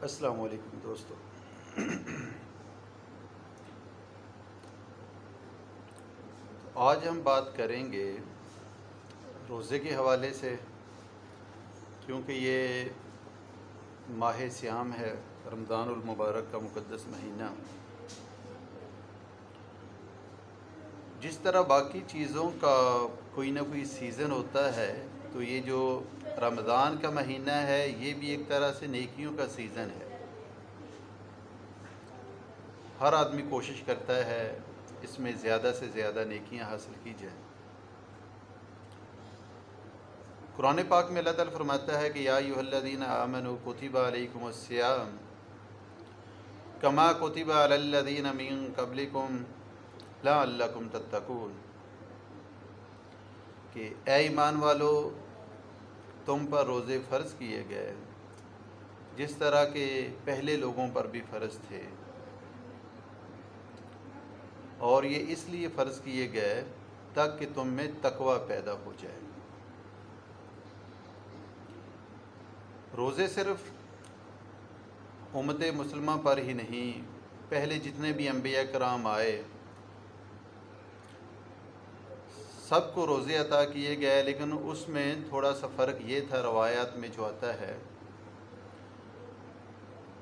السلام علیکم دوستو۔ آج ہم بات کریں گے روزے کے حوالے سے، کیونکہ یہ ماہ صیام ہے، رمضان المبارک کا مقدس مہینہ۔ جس طرح باقی چیزوں کا کوئی نہ کوئی سیزن ہوتا ہے، تو یہ جو رمضان کا مہینہ ہے یہ بھی ایک طرح سے نیکیوں کا سیزن ہے۔ ہر آدمی کوشش کرتا ہے اس میں زیادہ سے زیادہ نیکیاں حاصل کی جائیں۔ قرآن پاک میں اللہ تعالیٰ فرماتا ہے کہ یا ایھا الذین آمنوا کتب علیکم الصیام کما کتب علی الذین من قبلکم لعلکم تتقون، کہ اے ایمان والو، تم پر روزے فرض کیے گئے جس طرح کہ پہلے لوگوں پر بھی فرض تھے، اور یہ اس لیے فرض کیے گئے تاکہ تم میں تقوی پیدا ہو جائے۔ روزے صرف امت مسلمہ پر ہی نہیں، پہلے جتنے بھی انبیاء کرام آئے سب کو روزے عطا کیے گئے، لیکن اس میں تھوڑا سا فرق یہ تھا روایات میں جو آتا ہے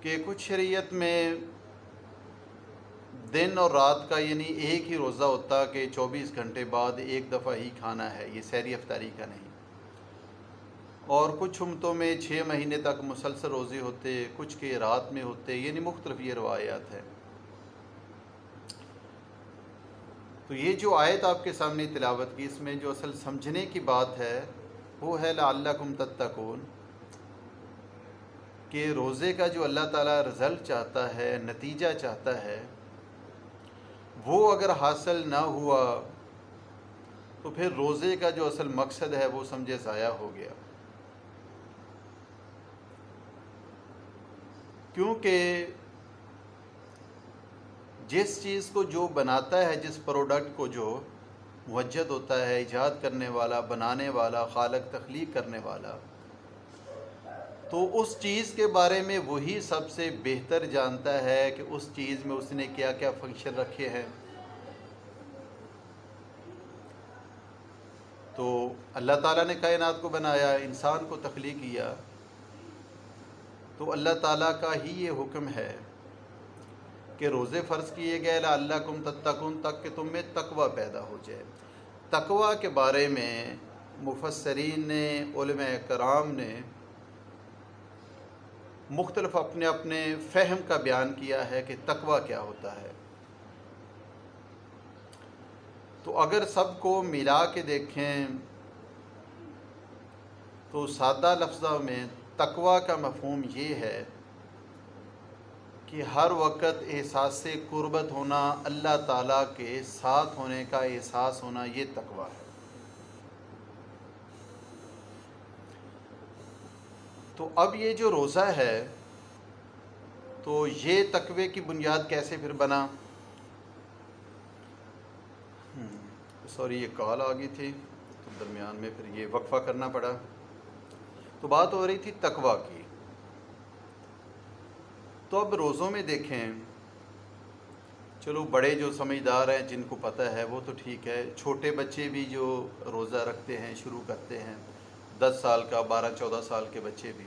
کہ کچھ شریعت میں دن اور رات کا یعنی ایک ہی روزہ ہوتا کہ 24 گھنٹے بعد ایک دفعہ ہی کھانا ہے، یہ سحری افطاری کا نہیں۔ اور کچھ امتوں میں 6 مہینے تک مسلسل روزے ہوتے، کچھ کے رات میں ہوتے، یعنی مختلف یہ روایات ہیں۔ تو یہ جو آیت آپ کے سامنے تلاوت کی، اس میں جو اصل سمجھنے کی بات ہے وہ ہے لعلکم تتقون، کہ روزے کا جو اللہ تعالیٰ رزلٹ چاہتا ہے، نتیجہ چاہتا ہے، وہ اگر حاصل نہ ہوا تو پھر روزے کا جو اصل مقصد ہے وہ سمجھے ضائع ہو گیا۔ کیونکہ جس چیز کو جو بناتا ہے، جس پروڈکٹ کو جو موجد ہوتا ہے، ایجاد کرنے والا، بنانے والا، خالق تخلیق کرنے والا، تو اس چیز کے بارے میں وہی سب سے بہتر جانتا ہے کہ اس چیز میں اس نے کیا کیا فنکشن رکھے ہیں۔ تو اللہ تعالیٰ نے کائنات کو بنایا، انسان کو تخلیق کیا، تو اللہ تعالیٰ کا ہی یہ حکم ہے کہ روزے فرض کیے گئے لعلکم تتقون، تک کہ تم میں تقوی پیدا ہو جائے۔ تقوی کے بارے میں مفسرین نے، علماء کرام نے مختلف اپنے اپنے فہم کا بیان کیا ہے کہ تقوی کیا ہوتا ہے۔ تو اگر سب کو ملا کے دیکھیں تو سادہ لفظوں میں تقوی کا مفہوم یہ ہے کہ ہر وقت احساس قربت ہونا، اللہ تعالیٰ کے ساتھ ہونے کا احساس ہونا، یہ تقوی ہے۔ تو اب یہ جو روزہ ہے تو یہ تقوی کی بنیاد کیسے پھر بنا؟ سوری، یہ کال آ گئی تھی تو درمیان میں پھر یہ وقفہ کرنا پڑا۔ تو بات ہو رہی تھی تقوی کی۔ تو اب روزوں میں دیکھیں، چلو بڑے جو سمجھدار ہیں، جن کو پتہ ہے وہ تو ٹھیک ہے، چھوٹے بچے بھی جو روزہ رکھتے ہیں، شروع کرتے ہیں، 10 سال کا، 12-14 سال کے بچے بھی،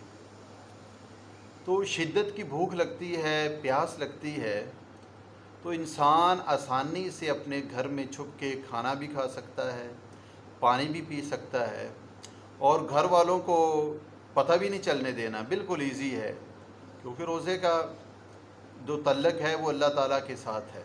تو شدت کی بھوک لگتی ہے، پیاس لگتی ہے، تو انسان آسانی سے اپنے گھر میں چھپ کے کھانا بھی کھا سکتا ہے، پانی بھی پی سکتا ہے، اور گھر والوں کو پتہ بھی نہیں چلنے دینا، بالکل ایزی ہے، کیونکہ روزے کا جو تعلق ہے وہ اللہ تعالیٰ کے ساتھ ہے۔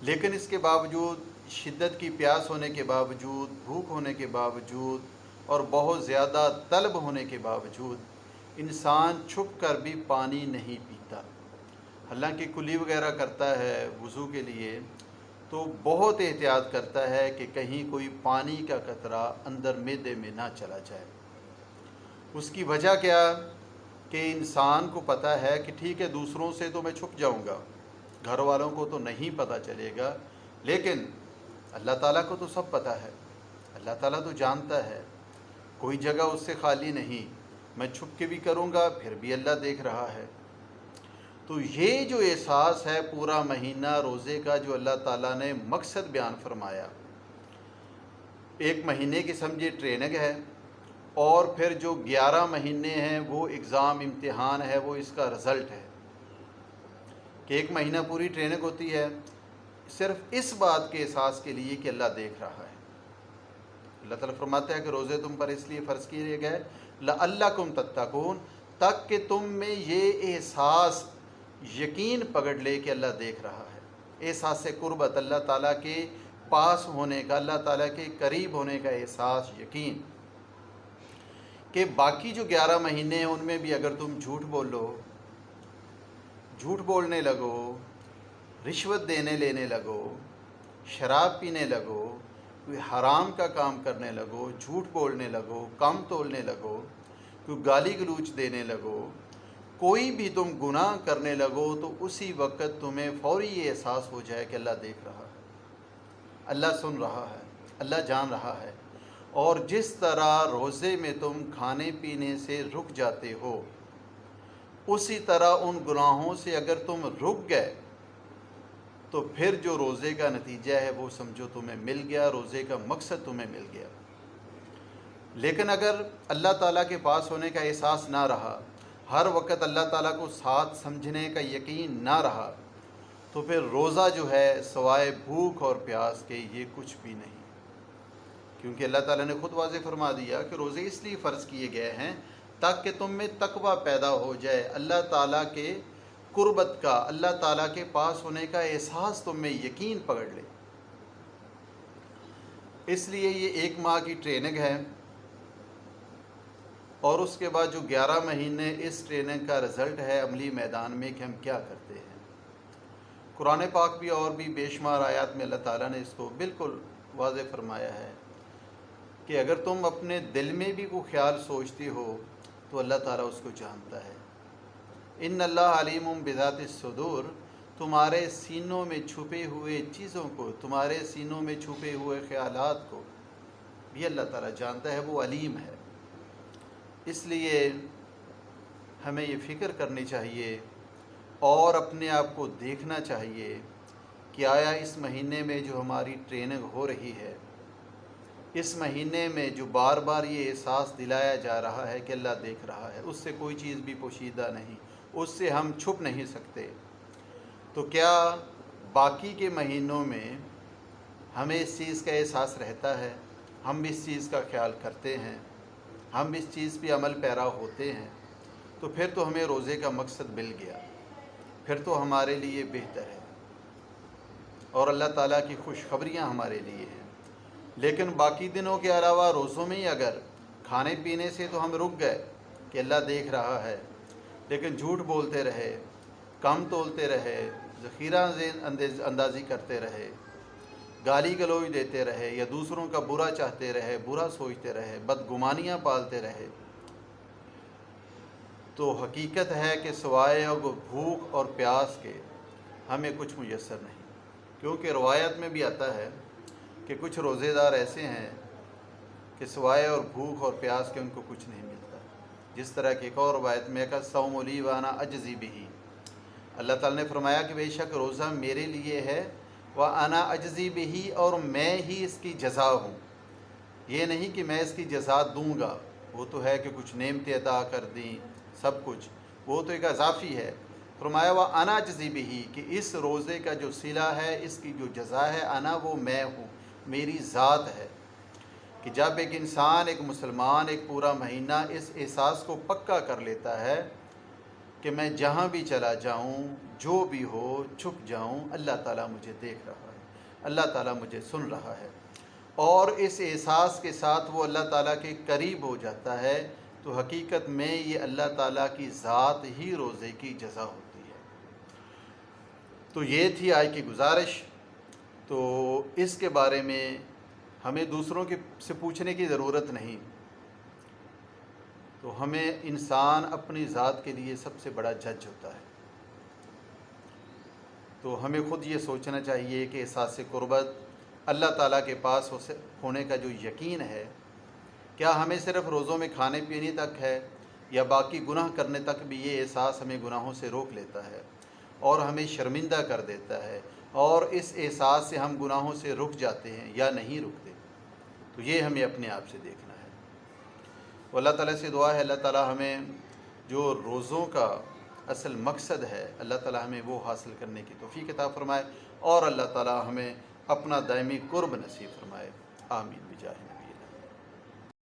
لیکن اس کے باوجود، شدت کی پیاس ہونے کے باوجود، بھوک ہونے کے باوجود، اور بہت زیادہ طلب ہونے کے باوجود انسان چھپ کر بھی پانی نہیں پیتا، حالانکہ کلی وغیرہ کرتا ہے وضو کے لیے، تو بہت احتیاط کرتا ہے کہ کہیں کوئی پانی کا قطرہ اندر معدے میں نہ چلا جائے۔ اس کی وجہ کیا؟ کہ انسان کو پتہ ہے کہ ٹھیک ہے، دوسروں سے تو میں چھپ جاؤں گا، گھر والوں کو تو نہیں پتہ چلے گا، لیکن اللہ تعالیٰ کو تو سب پتہ ہے، اللہ تعالیٰ تو جانتا ہے، کوئی جگہ اس سے خالی نہیں، میں چھپ کے بھی کروں گا پھر بھی اللہ دیکھ رہا ہے۔ تو یہ جو احساس ہے پورا مہینہ روزے کا جو اللہ تعالیٰ نے مقصد بیان فرمایا، ایک مہینے کی سمجھے ٹریننگ ہے، اور پھر جو 11 مہینے ہیں وہ اگزام امتحان ہے، وہ اس کا رزلٹ ہے کہ ایک مہینہ پوری ٹریننگ ہوتی ہے صرف اس بات کے احساس کے لیے کہ اللہ دیکھ رہا ہے۔ اللہ تعالیٰ فرماتا ہے کہ روزے تم پر اس لیے فرض کیے گئے لعلکم تتقون، تک کہ تم میں یہ احساس یقین پکڑ لے کہ اللہ دیکھ رہا ہے، احساس قربت، اللہ تعالیٰ کے پاس ہونے کا، اللہ تعالیٰ کے قریب ہونے کا احساس، یقین کہ باقی جو 11 مہینے ہیں ان میں بھی اگر تم جھوٹ بولو، جھوٹ بولنے لگو، رشوت دینے لینے لگو، شراب پینے لگو، کوئی حرام کا کام کرنے لگو، جھوٹ بولنے لگو، کام تولنے لگو، کوئی گالی گلوچ دینے لگو، کوئی بھی تم گناہ کرنے لگو، تو اسی وقت تمہیں فوری یہ احساس ہو جائے کہ اللہ دیکھ رہا ہے، اللہ سن رہا ہے، اللہ جان رہا ہے۔ اور جس طرح روزے میں تم کھانے پینے سے رک جاتے ہو، اسی طرح ان گناہوں سے اگر تم رک گئے تو پھر جو روزے کا نتیجہ ہے وہ سمجھو تمہیں مل گیا، روزے کا مقصد تمہیں مل گیا۔ لیکن اگر اللہ تعالیٰ کے پاس ہونے کا احساس نہ رہا، ہر وقت اللہ تعالیٰ کو ساتھ سمجھنے کا یقین نہ رہا، تو پھر روزہ جو ہے سوائے بھوک اور پیاس کے یہ کچھ بھی نہیں، کیونکہ اللہ تعالیٰ نے خود واضح فرما دیا کہ روزے اس لیے فرض کیے گئے ہیں تاکہ تم میں تقویٰ پیدا ہو جائے، اللہ تعالیٰ کے قربت کا، اللہ تعالیٰ کے پاس ہونے کا احساس تم میں یقین پکڑ لے۔ اس لیے یہ 1 ماہ کی ٹریننگ ہے، اور اس کے بعد جو 11 مہینے اس ٹریننگ کا رزلٹ ہے عملی میدان میں کہ ہم کیا کرتے ہیں۔ قرآن پاک بھی اور بھی بے شمار آیات میں اللہ تعالیٰ نے اس کو بالکل واضح فرمایا ہے کہ اگر تم اپنے دل میں بھی کوئی خیال سوچتے ہو تو اللہ تعالیٰ اس کو جانتا ہے۔ ان اللہ علیم بذات الصدور، تمہارے سینوں میں چھپے ہوئے چیزوں کو، تمہارے سینوں میں چھپے ہوئے خیالات کو بھی اللہ تعالیٰ جانتا ہے، وہ علیم ہے۔ اس لیے ہمیں یہ فکر کرنی چاہیے اور اپنے آپ کو دیکھنا چاہیے کہ آیا اس مہینے میں جو ہماری ٹریننگ ہو رہی ہے، اس مہینے میں جو بار بار یہ احساس دلایا جا رہا ہے کہ اللہ دیکھ رہا ہے، اس سے کوئی چیز بھی پوشیدہ نہیں، اس سے ہم چھپ نہیں سکتے، تو کیا باقی کے مہینوں میں ہمیں اس چیز کا احساس رہتا ہے، ہم اس چیز کا خیال کرتے ہیں، ہم اس چیز پہ عمل پیرا ہوتے ہیں، تو پھر تو ہمیں روزے کا مقصد مل گیا، پھر تو ہمارے لیے بہتر ہے اور اللہ تعالیٰ کی خوشخبریاں ہمارے لیے ہیں۔ لیکن باقی دنوں کے علاوہ روزوں میں ہی اگر کھانے پینے سے تو ہم رک گئے کہ اللہ دیکھ رہا ہے، لیکن جھوٹ بولتے رہے، کم تولتے رہے، ذخیرہ اندازی کرتے رہے، گالی گلوچ دیتے رہے، یا دوسروں کا برا چاہتے رہے، برا سوچتے رہے، بدگمانیاں پالتے رہے، تو حقیقت ہے کہ سوائے بھوک اور پیاس کے ہمیں کچھ میسر نہیں، کیونکہ روایت میں بھی آتا ہے کہ کچھ روزے دار ایسے ہیں کہ سوائے اور بھوک اور پیاس کے ان کو کچھ نہیں ملتا، جس طرح کی ایک اور روایت میں کہ صوم لی وانا اجزی بہ، اللہ تعالیٰ نے فرمایا کہ بے شک روزہ میرے لیے ہے، وانا اجزی بہ، اور میں ہی اس کی جزا ہوں، یہ نہیں کہ میں اس کی جزا دوں گا، وہ تو ہے کہ کچھ نعمتیں عطا کر دیں سب کچھ، وہ تو ایک اضافی ہے۔ فرمایا وانا اجزی بہ، کہ اس روزے کا جو صلہ ہے، اس کی جو جزا ہے، انا وہ میں ہوں، میری ذات ہے، کہ جب ایک انسان، ایک مسلمان ایک پورا مہینہ اس احساس کو پکا کر لیتا ہے کہ میں جہاں بھی چلا جاؤں، جو بھی ہو، چھپ جاؤں، اللہ تعالیٰ مجھے دیکھ رہا ہے، اللہ تعالیٰ مجھے سن رہا ہے، اور اس احساس کے ساتھ وہ اللہ تعالیٰ کے قریب ہو جاتا ہے، تو حقیقت میں یہ اللہ تعالیٰ کی ذات ہی روزے کی جزا ہوتی ہے۔ تو یہ تھی آج کی گزارش۔ تو اس کے بارے میں ہمیں دوسروں سے پوچھنے کی ضرورت نہیں، تو ہمیں انسان اپنی ذات کے لیے سب سے بڑا جج ہوتا ہے، تو ہمیں خود یہ سوچنا چاہیے کہ احساس قربت، اللہ تعالیٰ کے پاس ہونے کا جو یقین ہے، کیا ہمیں صرف روزوں میں کھانے پینے تک ہے، یا باقی گناہ کرنے تک بھی یہ احساس ہمیں گناہوں سے روک لیتا ہے اور ہمیں شرمندہ کر دیتا ہے، اور اس احساس سے ہم گناہوں سے رک جاتے ہیں یا نہیں رکتے، تو یہ ہمیں اپنے آپ سے دیکھنا ہے۔ تو اللہ تعالیٰ سے دعا ہے اللہ تعالیٰ ہمیں جو روزوں کا اصل مقصد ہے، اللہ تعالیٰ ہمیں وہ حاصل کرنے کی توفیق عطا فرمائے، اور اللہ تعالیٰ ہمیں اپنا دائمی قرب نصیب فرمائے۔ آمین بجاہ